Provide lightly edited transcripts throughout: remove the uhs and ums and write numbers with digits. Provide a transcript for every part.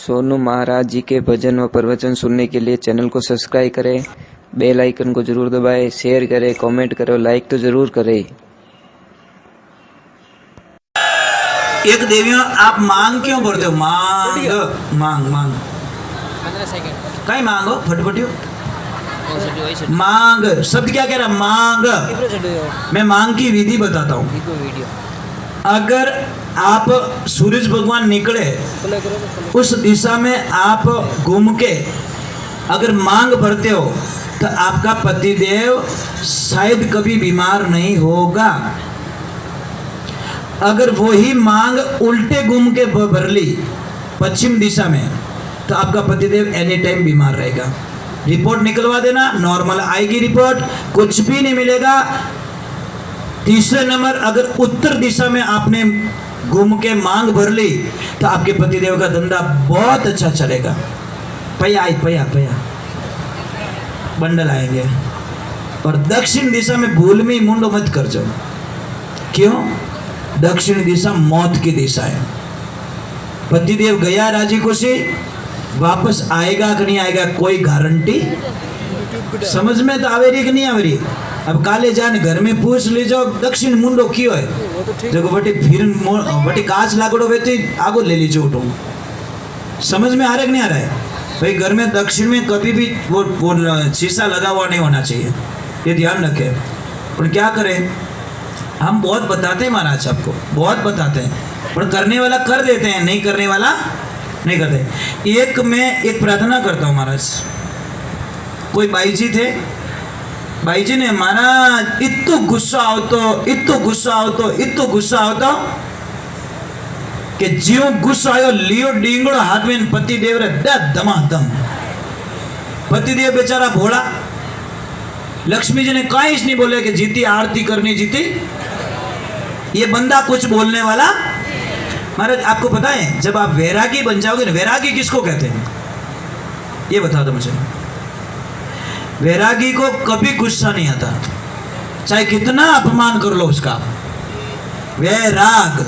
सोनू महाराज जी के भजन व प्रवचन सुनने के लिए चैनल को सब्सक्राइब करें, बेल आइकन को जरूर दबाएं, शेयर करें, कमेंट करें, लाइक तो जरूर करें। एक देवियों आप मांग क्यों बोलते हो? मांग मांग मांग 15 सेकंड कहीं मांगो फटफटियो मांग शब्द क्या कह रहा? मांग। मैं मांग की विधि बताता हूँ। अगर आप सूरज भगवान निकले उस दिशा में आप घूम के अगर मांग भरते हो तो आपका पतिदेव शायद कभी बीमार नहीं होगा। अगर वही मांग उल्टे घूम के भर ली पश्चिम दिशा में तो आपका पतिदेव एनी टाइम बीमार रहेगा। रिपोर्ट निकलवा देना, नॉर्मल आएगी रिपोर्ट, कुछ भी नहीं मिलेगा। तीसरे नंबर, अगर उत्तर दिशा में आपने घूम के मांग भर ली तो आपके पतिदेव का धंधा बहुत अच्छा चलेगा। पया पया पया बंडल आएंगे। और दक्षिण दिशा में भूल में मुंडो मत कर जाओ। क्यों? दक्षिण दिशा मौत की दिशा है। पतिदेव गया राजी खुशी, वापस आएगा कि नहीं आएगा कोई गारंटी समझ में तो आवे रही कि नहीं आवे रही। अब काले जान घर में पूछ ले जाओ दक्षिण मुंडो क्यों है, देखो बटी फिर बटी कांच लागड़ो वे तो आगो ले लीजिए उठो। समझ में आ रहा है कि नहीं आ रहा है? भाई घर में दक्षिण में कभी भी वो शीशा लगा हुआ नहीं होना चाहिए, ये ध्यान रखें। और क्या करें, हम बहुत बताते हैं महाराज, आपको बहुत बताते हैं, पर करने वाला कर देते हैं, नहीं करने वाला नहीं करते। मैं एक प्रार्थना करता हूँ महाराज। कोई बाई जी थे, बाई जी ने महाराज इतो गुस्सा आओ तो कि जियो गुस्सा आयो लियो डींगड़ो हाथ में पतिदेव रे दमादम। पतिदेव बेचारा भोला, लक्ष्मी जी ने काईश नहीं बोले कि जीती आरती करनी जीती। ये बंदा कुछ बोलने वाला। महाराज आपको पता है जब आप वैरागी बन जाओगे ना, वैरागी किसको कहते हैं ये बता दो मुझे। वैरागी को कभी गुस्सा नहीं आता, चाहे कितना अपमान कर लो उसका। वैराग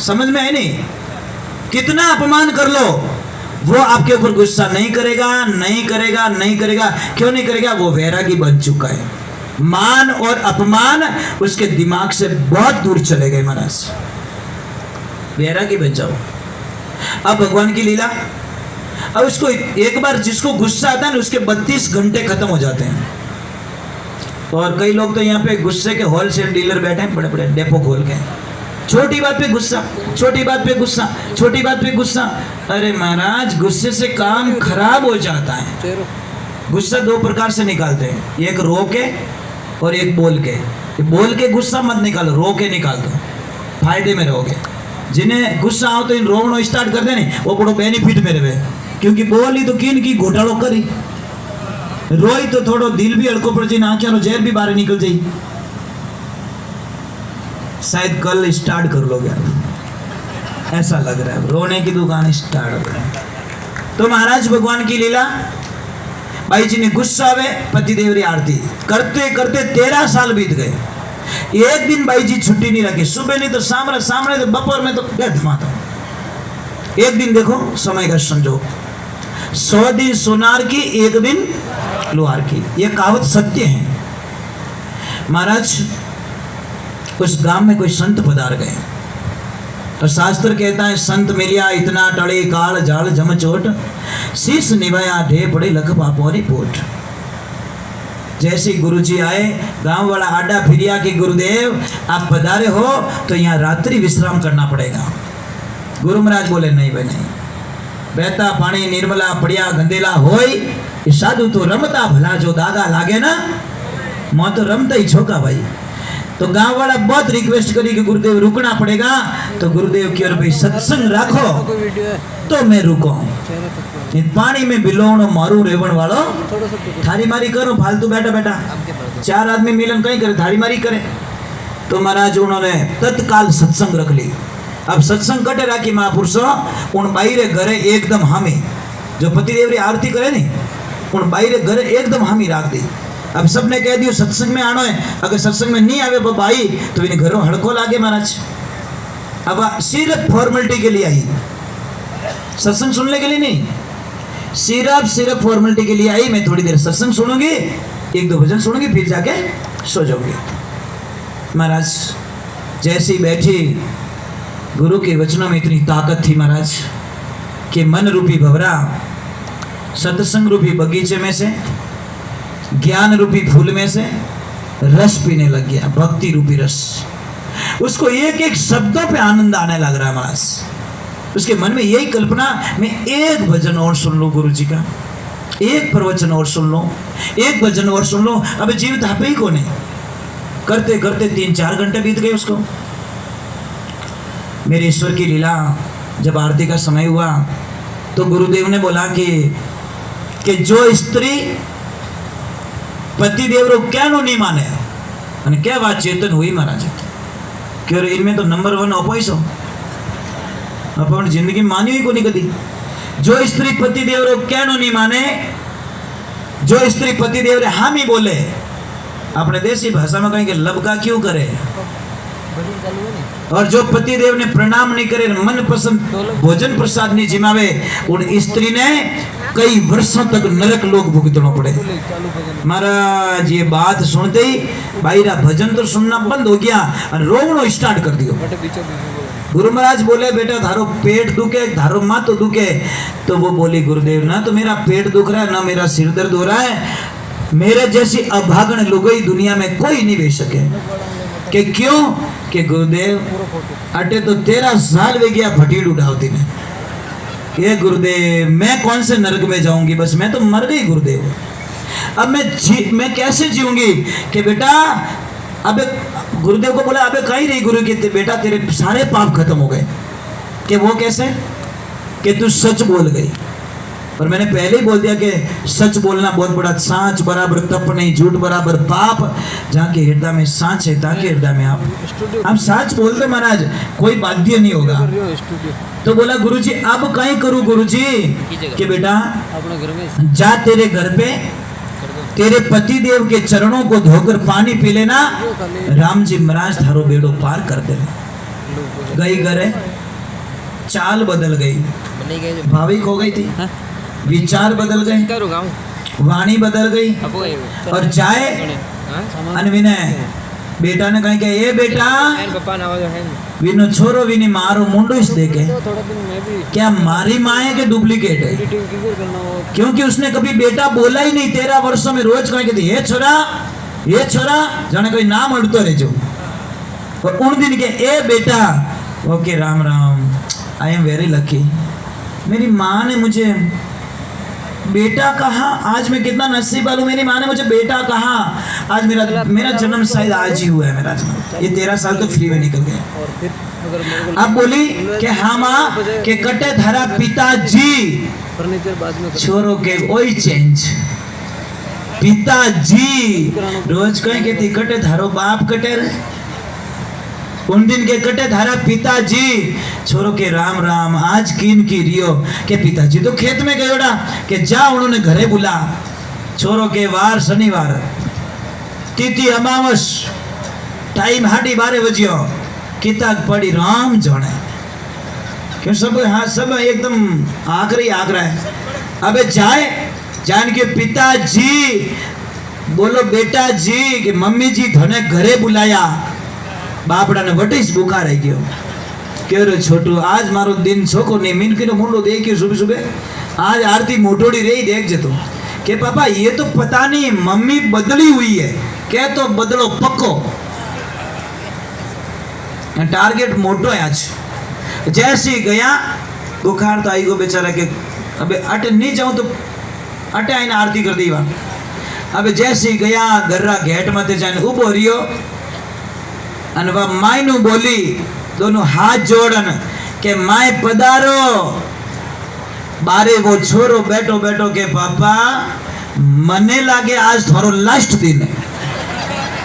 समझ में है नहीं? कितना अपमान कर लो वो आपके ऊपर गुस्सा नहीं करेगा, नहीं करेगा, नहीं करेगा। क्यों नहीं करेगा? वो वैरागी बन चुका है। मान और अपमान उसके दिमाग से बहुत दूर चले गए महाराज। वैरागी बन जाओ। अब भगवान की लीला, अब उसको एक बार जिसको गुस्सा आता है ना उसके 32 घंटे खत्म हो जाते हैं। और कई लोग तो यहाँ पे गुस्से के होलसेल डीलर बैठे हैं, बड़े बड़े डेपो खोल के। छोटी बात पे गुस्सा, छोटी बात पे गुस्सा, छोटी बात पे गुस्सा। अरे महाराज गुस्से से काम खराब हो जाता है। गुस्सा दो प्रकार से निकालते हैं, एक रो के और एक बोल के। बोल के गुस्सा मत निकालो, रो के निकाल दो, फायदे में रहोगे। जिन्हें गुस्सा आओ तो इन रोवनो स्टार्ट कर देने वो बड़ो बेनिफिट में रहे, क्योंकि बोली तो किन की घोटालो करी, रोई तो थोड़ो दिल भी हड़को पड़ जाए, आंखों जहर भी बाहर निकल जाए। शायद कल स्टार्ट कर लोगे आप, ऐसा लग रहा है रोने की दुकान स्टार्ट हो रहा है। तो महाराज भगवान की लीला, भाई जी ने गुस्सा आवे पतिदेव री आरती करते करते 13 साल बीत गए। एक दिन भाई जी छुट्टी नहीं रखी, सुबह नहीं तो सामने तो बपोर में तो धमाता। एक दिन देखो समय का संजोग, 100 दिन सोनार की, एक दिन लोहार की, ये कहावत सत्य है। महाराज उस गांव में कोई संत पधार गए, तो शास्त्र कहता है संत मिलिया इतना टड़े काल जाल जम चोट, शीश निभाया ढे पड़े लख पापोरी पोट। जैसे गुरुजी आए, गांव वाला आडा फिरिया कि गुरुदेव आप पधारे हो तो यहाँ रात्रि विश्राम करना पड़ेगा। गुरु महाराज बोले नहीं भाई नहीं, बहता पानी निर्मला पड़िया गंदेला होई, साधु तो रमता भला जो दागा लागे ना, मैं तो रमता ही छोका भाई। तो गांव वाला बहुत रिक्वेस्ट करी कि गुरुदेव रुकना पड़ेगा, तो गुरुदेव की भाई सत्संग राखो तो मैं रुको। पानी में बिलोणो मारू रेवण वालो, थारी मारी करो फालतू बैठा बैठा, 4 आदमी मिलन कहीं करे, थारी मारी करे। तो महाराज उन्होंने तत्काल सत्संग रख ली। अब सत्संग कटे राखी महापुरुषों, उन बाई रे घरे एकदम हामी, जो पतिदेव री आरती करे नहीं, उन बाई रे घरे एकदम हामी राख दी। अब सबने कह दियो सत्संग में आनो है, अगर सत्संग में नहीं आवे भाई तो इन्हें घरों हड़को लागे महाराज। अब सिर्फ फॉर्मेलिटी के लिए आई, सत्संग सुनने के लिए नहीं, सिर्फ फॉर्मेलिटी के लिए आई। मैं थोड़ी देर सत्संग सुनूंगी, एक दो भजन सुनूंगी, फिर जाके सो जाऊंगी। महाराज जैसे ही बैठी, गुरु के वचनों में इतनी ताकत थी महाराज कि मन रूपी भंवरा सत्संग रूपी बगीचे में से, ज्ञान रूपी फूल में से रस पीने लग गया, भक्ति रूपी रस। उसको एक एक शब्दों पे आनंद आने लग रहा है महाराज। उसके मन में यही कल्पना, मैं एक भजन और सुन लूं गुरु जी का, एक प्रवचन और सुन लो, एक भजन और सुन लो। अब जीवित आप ही कौन है। करते करते 3-4 घंटे बीत गए उसको। मेरे ईश्वर की लीला, जब आरती का समय हुआ तो गुरुदेव ने बोला कि जो स्त्री पति देव रो क्या नो नहीं माने, અને क्या बात चेतन हुई महाराज कि इनमें तो नंबर 1 अपोइस हो। अपन जिंदगी में मानी हुई को नहीं कदी। जो स्त्री पति देव रो क्या नो नहीं माने, जो स्त्री पति देव रे हामी बोले, अपने देसी भाषा में कहेंगे लबका क्यों करे, और जो पति देव ने प्रणाम नहीं करे, मन पसंद भोजन प्रसाद नहीं जिमावे, उन स्त्री ने कई वर्षों तक नरक लोग भुगतना पड़े। महाराज ये बात सुनते ही भाईरा भजन तो सुनना बंद हो गया और रोवनो स्टार्ट कर दियो। गुरु महाराज बोले बेटा थारो पेट दुखे, थारो माथो दुखे। तो वो बोली गुरुदेव ना तो मेरा पेट दुख रहा है, ना मेरा सिर दर्द हो रहा है, मेरे जैसी अभागन लुगाई दुनिया में कोई नहीं भेज सके। कि क्यों कि गुरुदेव अटे तो 13 साल वे गया फटीड उठावती ने। ये गुरुदेव मैं कौन से नरक में जाऊंगी, बस मैं तो मर गई गुरुदेव। अब मैं कैसे जीऊंगी कि बेटा, अबे गुरुदेव को बोला अबे कहीं रही गुरु की बेटा तेरे सारे पाप खत्म हो गए। कि वो कैसे कि तू सच बोल गई। और मैंने पहले ही बोल दिया कि सच बोलना बहुत बड़ा, सांच बराबर तप नहीं, झूठ बराबर पाप। जहाँ के हृदय में सांच है ताकि हृदय में आप सांच बोलते महाराज, कोई बाध्य नहीं होगा। तो बोला गुरुजी अब कहीं करूँ गुरुजी कि बेटा जा तेरे घर पे तेरे पति देव के चरणों को धोकर पानी पी लेना, राम जी महाराज थारो बेड़ो पार कर दे। गई घरे, चाल बदल गई, भाविक हो गई थी, विचार बदल गए, वाणी बदल गई। और जाए अनविनय बेटा ने कहा कि ये बेटा विनो छोरो विनी मारो मुंडो इस देखे क्या मारी माँ है कि डुप्लीकेट है। क्योंकि उसने कभी बेटा बोला ही नहीं 13 वर्षों में। रोज कहेंगे ये छोरा जाने कोई नाम उड़तो रहे जो। और उन दिन के ए बेटा, okay Ram Ram, I am very lucky. मेरी माँ ने मुझे बेटा कहा, आज मैं कितना नसीब वाला हूं, मेरी माँ ने मुझे बेटा कहा। आज मेरा जन्म शायद आज ही हुआ है मेरा जन्म। ये 13 साल तो फ्री में निकल गया। अब बोली कि हाँ माँ के कटे धारा पिताजी, छोरो के वही चेंज पिताजी। रोज कहीं कहती कटे धारो बाप कटे रे, उन दिन के कटे धारा पिताजी, छोरो के राम राम। आज किन की रियो के पिताजी तो खेत में गयोड़ा कि जा उन्होंने घरे बुला। छोरो के वार शनिवार, तिथि अमावस, टाइम 12:30 बजियो, किताब पड़ी राम जाने। क्यों सब हाँ सब एकदम आखरा है। अबे जान के पिताजी बोलो बेटा जी कि मम्मी जी धने घरे बुलाया। बापड़ा ने वटीस बुखार आई गयो। कह रे छोटू आज मारो दिन छोको नहीं, मिनकी मुंडो देखियो सुबह सुबह, आज आरती मोटोड़ी रही देख जे तो। के पापा ये तो पता नहीं मम्मी बदली हुई है। क्या तो बदलो पक्को, टारगेट मोटो है आज। जैसे ही गया बुखार तो आई गो बेचारा के अबे अटे नहीं जाऊं तो अटे आईने आरती कर दी। अबे जैसे ही गया गर्रा घेट मत जाने उबो रियो अन वह मायनू बोली, दोनों हाथ जोड़न के माय पधारो। बारे वो छोरो बैठो बैठो के पापा मने लागे आज थारो लास्ट दिन है।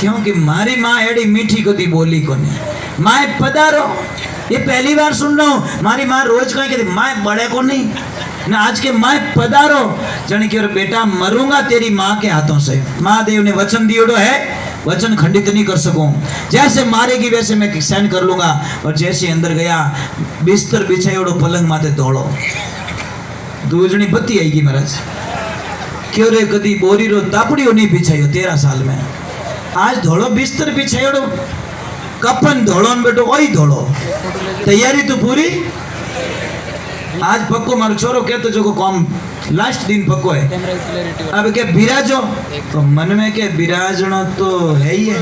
क्योंकि मारी माँ एडी मीठी कदी बोली को नहीं। माय पधारो ये पहली बार सुन रहा हूँ। मारी माँ रोज कहीं कहती माय बड़े को नहीं ना, आज के माय पधारो। जाने कि बेटा मरूंगा तेरी माँ के हाथों से। महादेव ने वचन दियोड़ो है वचन खंडित नहीं कर सकूं। जैसे मारेगी वैसे मैं सहन कर लूंगा। और जैसे अंदर गया बिस्तर बिछायोड़ो पलंग माथे धोड़ो दूजनी बत्ती आएगी महाराज। क्यों रे कदी बोरी रो तापड़ियो नहीं बिछायो 13 साल में। आज धोड़ो बिस्तर बिछायोड़ो कफन धोड़ो न बेटो वही धोड़ो। तैयारी तो पूरी। आज पक्को मारो छोरो कहते जो को काम लास्ट दिन पक्को है। कैमरा की क्लैरिटी अब क्या बिराजो तो मन में के बिराजनो तो है ही है।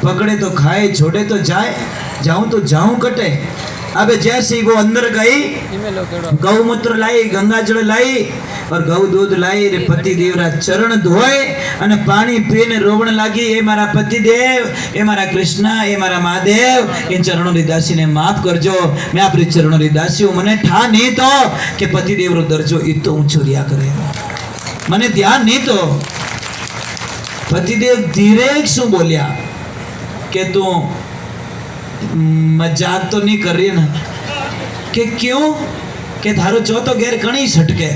पकड़े तो खाए छोड़े तो जाए जाऊं तो जाऊं कटे। अब जैसे वो अंदर गई ईमेल केड़ो गौमूत्र लाई गंगा जल लाई और गौ दूध लाई रे पति देवरा चरण धोए અને પાણી પીને રોવણ લાગી એ મારા પતિ દેવ એ મારા કૃષ્ણ એ મારા મહાદેવ इन चरणों री दासी ने माफ करजो। मैं आपरी चरणों री दासी हूं। मने ठा नहीं तो के पति देव रो दर्जो इतो ऊंचो रिया करे। मने ध्यान नहीं तो पति देव धीरे शू बोलिया के तू मजाक तो नहीं कर रही ना। कि क्यों के थारो चौथो घेर कणी सटके